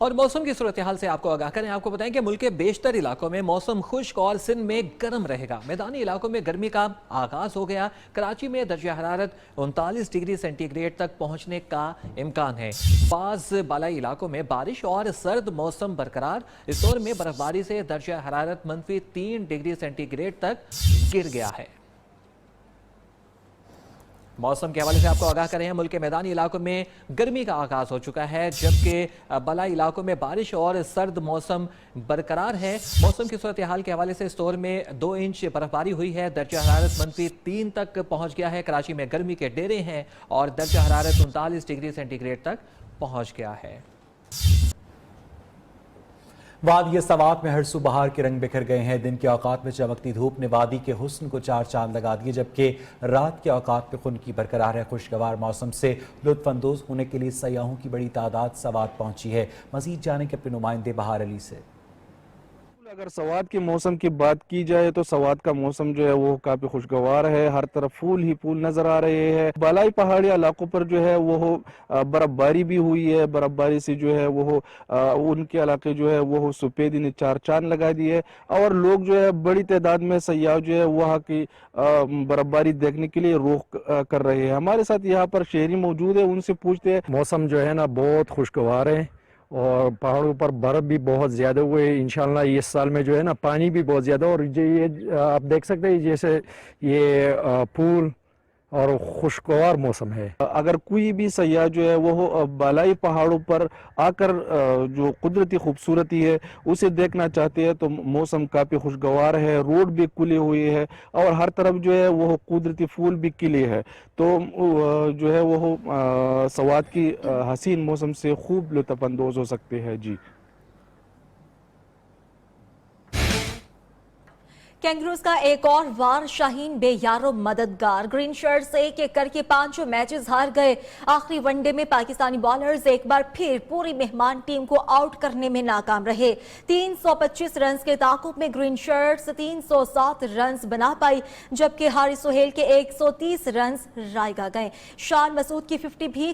اور موسم کی صورتحال سے آپ کو آگاہ کریں. آپ کو بتائیں کہ ملک کے بیشتر علاقوں میں موسم خشک اور سندھ میں گرم رہے گا. میدانی علاقوں میں گرمی کا آغاز ہو گیا. کراچی میں درجہ حرارت 39 ڈگری سینٹی گریڈ تک پہنچنے کا امکان ہے. بعض بالائی علاقوں میں بارش اور سرد موسم برقرار. اس دور میں برف باری سے درجہ حرارت -3 ڈگری سینٹی گریڈ تک گر گیا ہے. موسم کے حوالے سے آپ کو آگاہ کریں. ملک کے میدانی علاقوں میں گرمی کا آغاز ہو چکا ہے جبکہ بالائی علاقوں میں بارش اور سرد موسم برقرار ہے. موسم کی صورتحال کے حوالے سے اس دور میں 2 انچ برف باری ہوئی ہے. درجہ حرارت -3 تک پہنچ گیا ہے. کراچی میں گرمی کے ڈیرے ہیں اور درجہ حرارت 39 ڈگری سینٹی گریڈ تک پہنچ گیا ہے. وادی سوات میں ہر سو بہار کے رنگ بکھر گئے ہیں. دن کے اوقات میں چمکتی دھوپ نے وادی کے حسن کو 4 چاند لگا دیے جبکہ رات کے اوقات میں خنکی برقرار ہے. خوشگوار موسم سے لطف اندوز ہونے کے لیے سیاحوں کی بڑی تعداد سوات پہنچی ہے. مزید جانیں کہ اپنے نمائندے بہار علی سے. اگر سوات کے موسم کی بات کی جائے تو سوات کا موسم جو ہے وہ کافی خوشگوار ہے. ہر طرف پھول ہی پھول نظر آ رہے ہیں. بالائی پہاڑی علاقوں پر جو ہے وہ برف باری بھی ہوئی ہے. برف باری سے جو ہے وہ ان کے علاقے جو ہے وہ سفیدی نے 4 چاند لگا دیے اور لوگ جو ہے بڑی تعداد میں سیاح جو ہے وہاں کی برف باری دیکھنے کے لیے رخ کر رہے ہیں. ہمارے ساتھ یہاں پر شہری موجود ہے, ان سے پوچھتے ہیں. موسم جو ہے نا بہت خوشگوار ہے اور پہاڑوں پر برف بھی بہت زیادہ ہوئے. انشاءاللہ اس سال میں جو ہے نا پانی بھی بہت زیادہ, اور یہ آپ دیکھ سکتے ہیں جیسے یہ پھول اور خوشگوار موسم ہے. اگر کوئی بھی سیاح جو ہے وہ بالائی پہاڑوں پر آ کر جو قدرتی خوبصورتی ہے اسے دیکھنا چاہتے ہیں تو موسم کافی خوشگوار ہے. روڈ بھی کھلی ہوئی ہے اور ہر طرف جو ہے وہ قدرتی پھول بھی کھلے ہے. تو جو ہے وہ سوات کی حسین موسم سے خوب لطف اندوز ہو سکتے ہیں. جی کینگروز کا ایک اور وار شاہین بے یارو مددگار. گرین شرٹس 1-1 کر کے 5 میچز ہار گئے. آخری ون ڈے میں پاکستانی بالرز ایک بار پھر پوری مہمان ٹیم کو آؤٹ کرنے میں ناکام رہے. 325 رنز کے تعاقب میں گرین شرٹس 307 رنز بنا پائی جبکہ حارث سہیل کے 130 رنز رائگاں گئے. شان مسعود کی 50 بھی